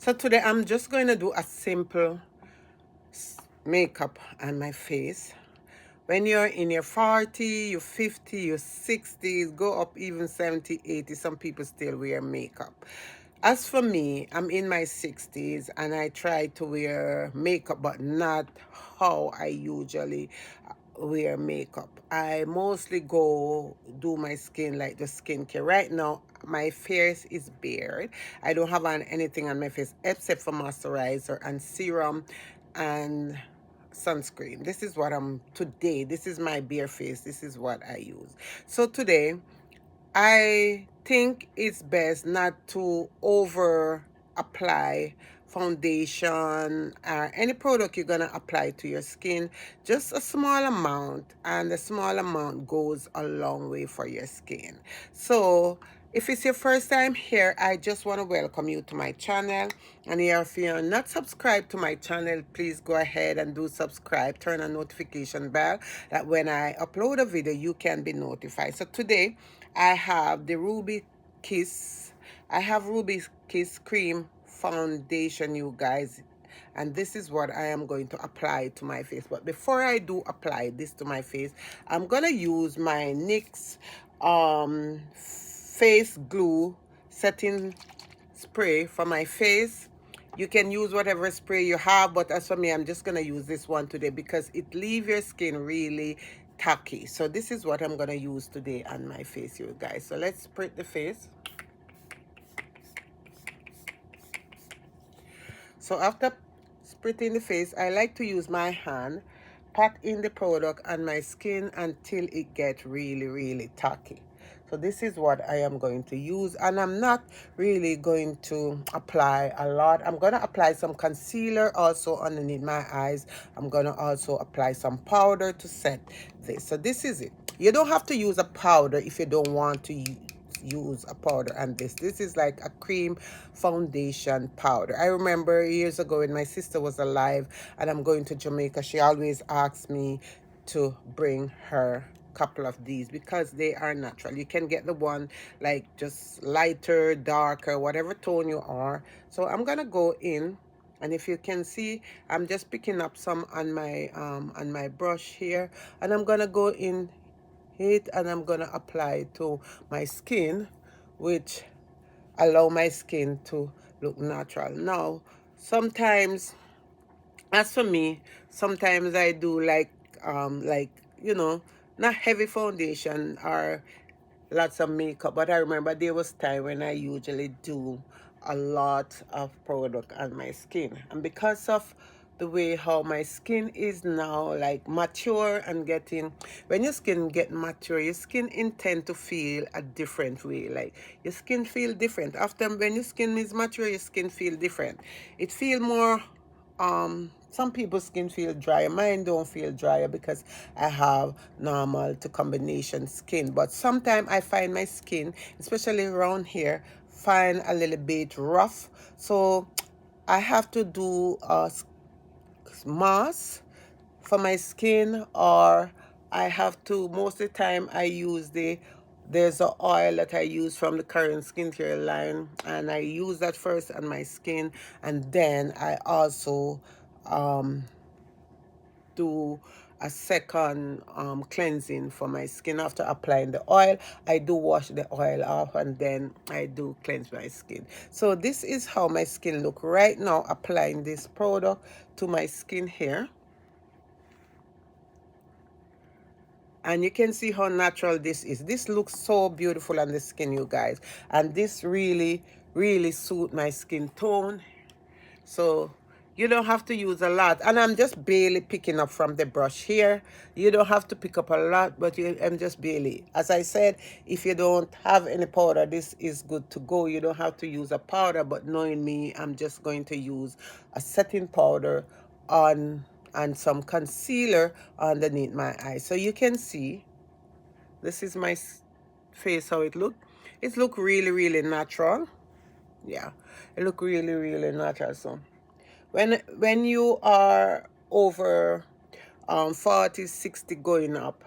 So today I'm just going to do a simple makeup on my face. When you're in your 40, your 50, your 60s, go up even 70, 80, some people still wear makeup. As for me, I'm in my 60s and I try to wear makeup, but not how I usually wear makeup. I mostly go do my skin like the skincare. Right now, my face is bare. I don't have anything on my face except for moisturizer and serum and sunscreen. This is what I'm today. This is my bare face. This is what I use. So today, I think it's best not to over apply foundation or any product you're gonna apply to your skin. Just a small amount, and the small amount goes a long way for your skin. So if it's your first time here, I just want to welcome you to my channel. And if you're not subscribed to my channel, please go ahead and do subscribe. Turn on notification bell that when I upload a video, you can be notified. So today, I have the Ruby Kiss. I have Ruby Kiss Cream Foundation, you guys. And this is what I am going to apply to my face. But before I do apply this to my face, I'm going to use my NYX face glue setting spray for my face. You can use whatever spray you have, but as for me, I'm just going to use this one today because it leaves your skin really tacky. So this is what I'm going to use today on my face, you guys. So let's spray the face. So after spritzing the face, I like to use my hand, pat in the product on my skin until it gets really, really tacky. So this is what I am going to use, and I'm not really going to apply a lot. I'm going to apply some concealer also underneath my eyes. I'm going to also apply some powder to set this. So this is it. You don't have to use a powder if you don't want to use a powder. And this is like a cream foundation powder. I remember years ago when my sister was alive and I'm going to Jamaica, she always asked me to bring her couple of these because they are natural. You can get the one like just lighter, darker, whatever tone you are. So I'm gonna go in, and if you can see, I'm just picking up some on my brush here, and I'm gonna go in it and I'm gonna apply it to my skin, which allow my skin to look natural. Now sometimes, as for me, sometimes I do like you know, not heavy foundation or lots of makeup, but I remember there was time when I usually do a lot of product on my skin, and because of the way how my skin is now, like mature and getting, when your skin get mature, your skin intend to feel a different way. Like your skin feel different after when your skin is mature. Your skin feel different. It feel more some people's skin feel drier. Mine don't feel drier because I have normal to combination skin. But sometimes I find my skin, especially around here, find a little bit rough. So I have to do a mask for my skin, or I have to, most of the time I use there's an oil that I use from the current skincare line, and I use that first on my skin, and then I also do a second cleansing for my skin. After applying the oil, I do wash the oil off, and then I do cleanse my skin. So this is how my skin look right now, applying this product to my skin here. And you can see how natural this is. This looks so beautiful on the skin, you guys, and this really suit my skin tone. So you don't have to use a lot, and I'm just barely picking up from the brush here. You don't have to pick up a lot, but I'm just barely. As I said, if you don't have any powder, this is good to go. You don't have to use a powder, but knowing me, I'm just going to use a setting powder on and some concealer underneath my eyes. So you can see this is my face, how it look. It look really natural. Yeah, it look really natural. So when you are over 40, 60 going up,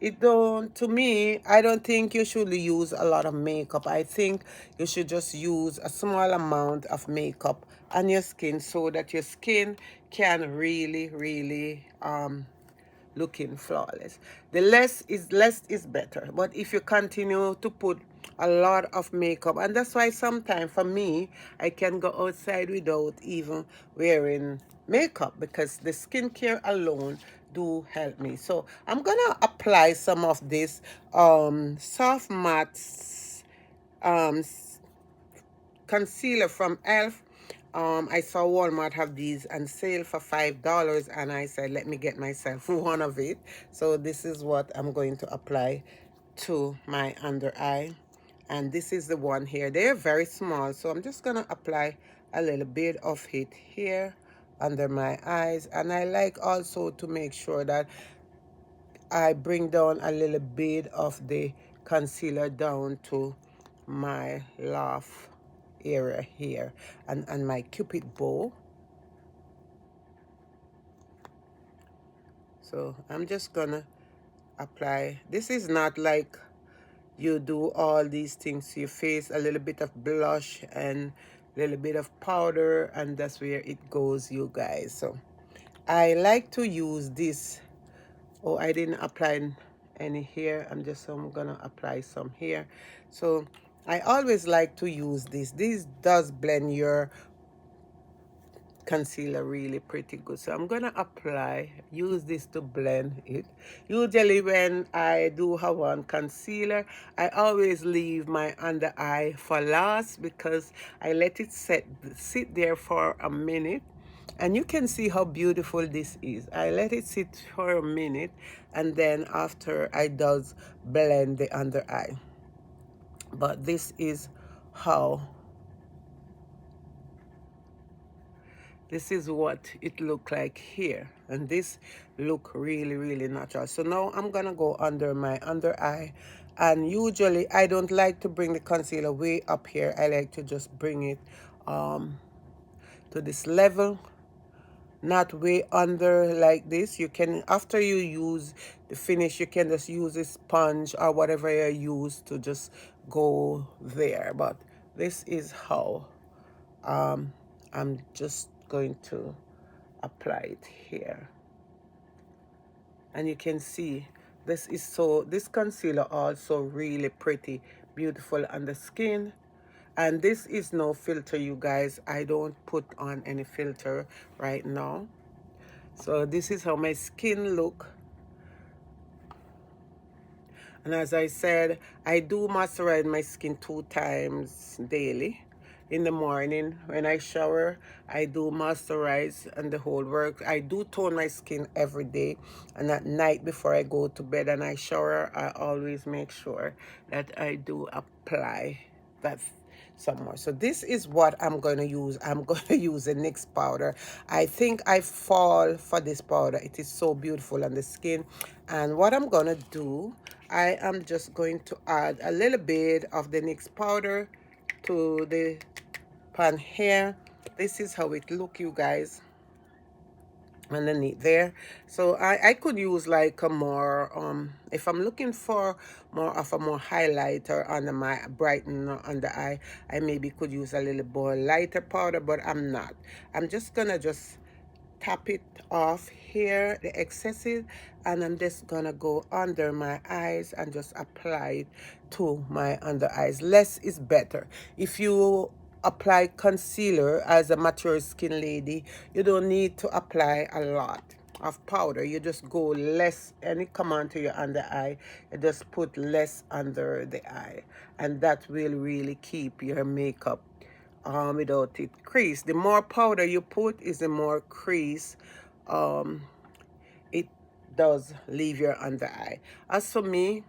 it don't, to me, I don't think you should use a lot of makeup. I think you should just use a small amount of makeup on your skin so that your skin can really, really looking flawless. The less is better. But if you continue to put a lot of makeup, and that's why sometimes for me, I can go outside without even wearing makeup, because the skincare alone do help me. So I'm gonna apply some of this soft matte um concealer from elf. I saw Walmart have these on sale for $5, and I said, let me get myself one of it. So this is what I'm going to apply to my under eye, and this is the one here. They're very small, so I'm just gonna apply a little bit of it here under my eyes. And I like also to make sure that I bring down a little bit of the concealer down to my laugh area here, and my cupid bow. So I'm just gonna apply. This is not like you do all these things to your face, a little bit of blush and a little bit of powder, and that's where it goes, you guys. So I like to use this. Oh, I didn't apply any here. I'm gonna apply some here. So I always like to use this. This does blend your concealer really pretty good. So I'm gonna use this to blend it. Usually when I do have on concealer, I always leave my under eye for last, because I let it sit there for a minute. And you can see how beautiful this is. I let it sit for a minute, and then after I does blend the under eye. But this is how, this is what it look like here, and this look really, really natural. So now I'm gonna go under my under eye, and usually I don't like to bring the concealer way up here. I like to just bring it to this level, not way under like this. You can, after you use the finish, you can just use a sponge or whatever you use to just go there. But this is how I'm just going to apply it here. And you can see this concealer also really pretty beautiful on the skin. And this is no filter, you guys. I don't put on any filter right now. So this is how my skin look. And as I said, I do moisturize my skin 2 times daily. In the morning when I shower, I do moisturize and the whole work. I do tone my skin every day, and at night before I go to bed and I shower, I always make sure that I do apply that some more. So this is what I'm going to use. I'm going to use the NYX powder. I think I fall for this powder. It is so beautiful on the skin. And what I'm going to do, I am just going to add a little bit of the NYX powder to the pan here. This is how it look, you guys, underneath there. So I could use like a more if I'm looking for more of a more highlighter under my brighten under eye, I maybe could use a little more lighter powder, but I'm not. I'm just gonna just tap it off here, the excessive, and I'm just gonna go under my eyes and just apply it to my under eyes. Less is better. If you apply concealer as a mature skin lady, you don't need to apply a lot of powder. You just go less, and it come onto your under eye, you just put less under the eye, and that will really keep your makeup without it crease. The more powder you put is the more crease it does leave your under eye. As for me,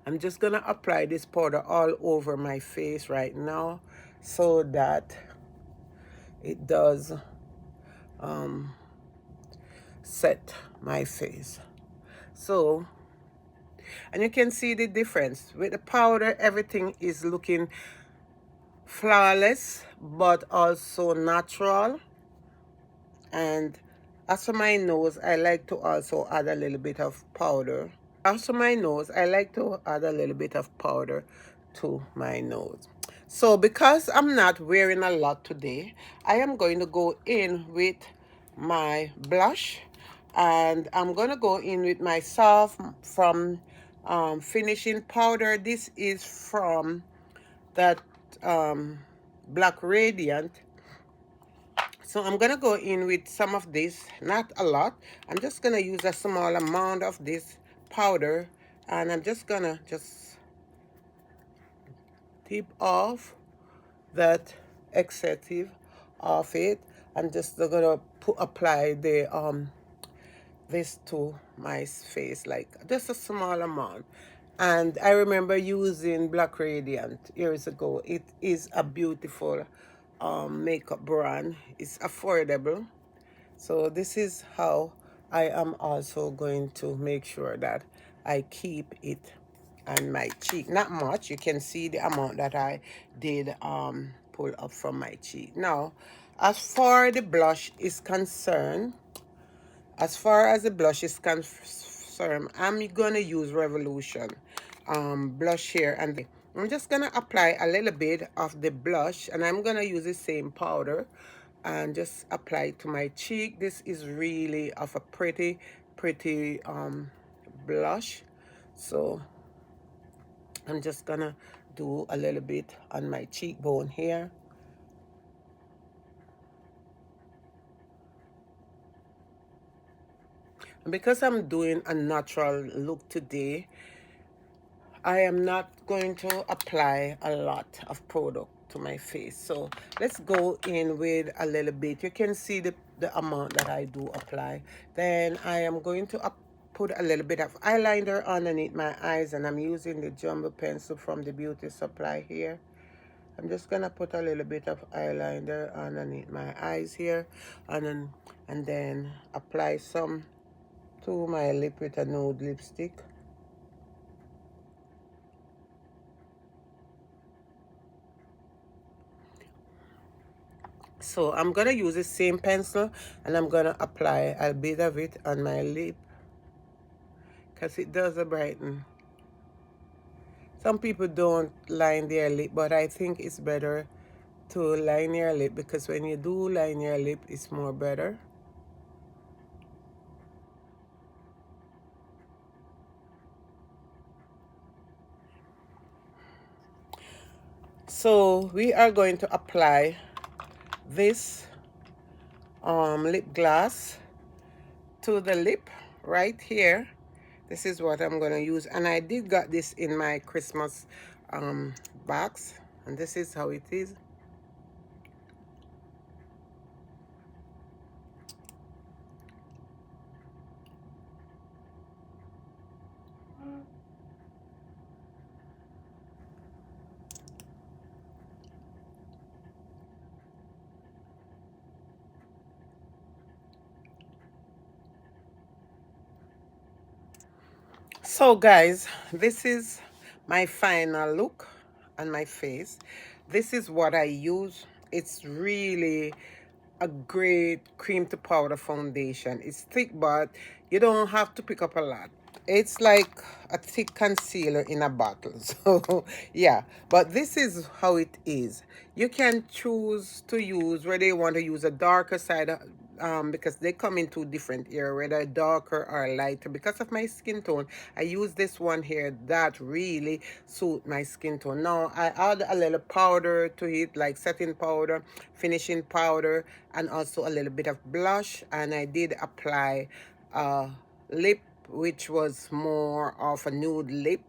I'm just gonna apply this powder all over my face right now so that it does set my face. So, and you can see the difference with the powder. Everything is looking flawless but also natural, and As for my nose, I like to also add a little bit of powder. As for my nose, I like to add a little bit of powder to my nose. So because I'm not wearing a lot today, I am going to go in with my blush, and I'm going to go in with my soft from finishing powder. This is from that Black Radiant. So I'm gonna go in with some of this, not a lot. I'm just gonna use a small amount of this powder, and I'm just gonna tip off that excessive of it. I'm just gonna apply the this to my face, like just a small amount. And I remember using Black Radiant years ago. It is a beautiful makeup brand. It's affordable. So this is how I am also going to make sure that I keep it on my cheek. Not much. You can see the amount that I did pull up from my cheek. Now, as far the blush is concerned, as far as the blush is concerned, I'm gonna use Revolution blush here, and I'm just gonna apply a little bit of the blush, and I'm gonna use the same powder and just apply it to my cheek. This is really of a pretty blush. So I'm just gonna do a little bit on my cheekbone here. And because I'm doing a natural look today, I am not going to apply a lot of product to my face. So let's go in with a little bit. You can see the amount that I do apply. Then I am going to put a little bit of eyeliner underneath my eyes, and I'm using the jumbo pencil from the beauty supply here. I'm just gonna put a little bit of eyeliner underneath my eyes here, and then apply some to my lip with a nude lipstick. So I'm gonna use the same pencil, and I'm gonna apply a bit of it on my lip because it does a brighten. Some people don't line their lip, but I think it's better to line your lip, because when you do line your lip, it's more better. So we are going to apply this lip gloss to the lip right here. This is what I'm going to use, and I did got this in my Christmas box, and this is how it is. So guys, this is my final look on my face. This is what I use. It's really a great cream to powder foundation. It's thick, but you don't have to pick up a lot. It's like a thick concealer in a bottle. So yeah, but this is how it is. You can choose to use whether you want to use a darker side, because they come in two different areas, whether darker or lighter. Because of my skin tone, I use this one here that really suit my skin tone. Now I add a little powder to it, like setting powder, finishing powder, and also a little bit of blush, and I did apply lip, which was more of a nude lip,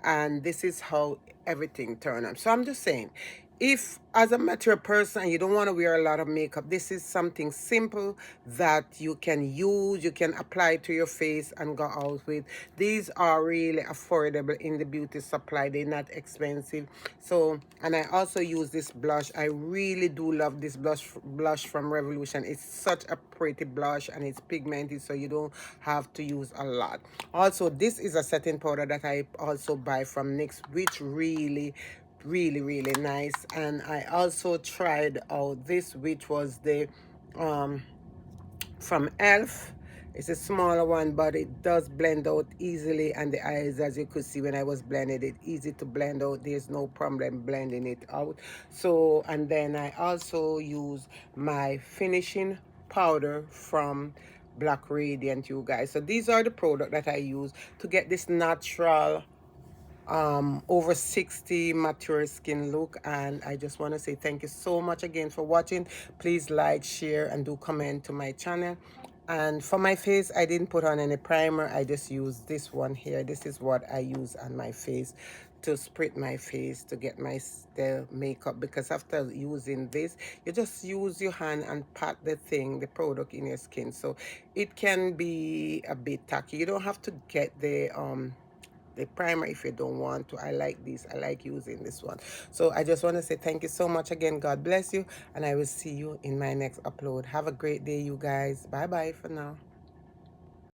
and this is how everything turned out. So I'm just saying, if as a mature person you don't want to wear a lot of makeup, this is something simple that you can use, you can apply to your face and go out with. These are really affordable in the beauty supply, they're not expensive. So, and I also use this blush. I really do love this blush from Revolution. It's such a pretty blush, and it's pigmented, so you don't have to use a lot. Also, this is a setting powder that I also buy from NYX, which really nice. And I also tried out this, which was the from Elf. It's a smaller one, but it does blend out easily, and the eyes, as you could see when I was blending it, easy to blend out. There's no problem blending it out. So, and then I also use my finishing powder from Black Radiant, you guys. So these are the product that I use to get this natural over 60 mature skin look. And I just want to say thank you so much again for watching. Please like, share, and do comment to my channel. And for my face, I didn't put on any primer. I just used this one here. This is what I use on my face to spritz my face to get my the makeup, because after using this, you just use your hand and pat the product in your skin, so it can be a bit tacky. You don't have to get the primer if you don't want to. I like this. I like using this one. So I just want to say thank you so much again. God bless you, and I will see you in my next upload. Have a great day, you guys. Bye bye for now.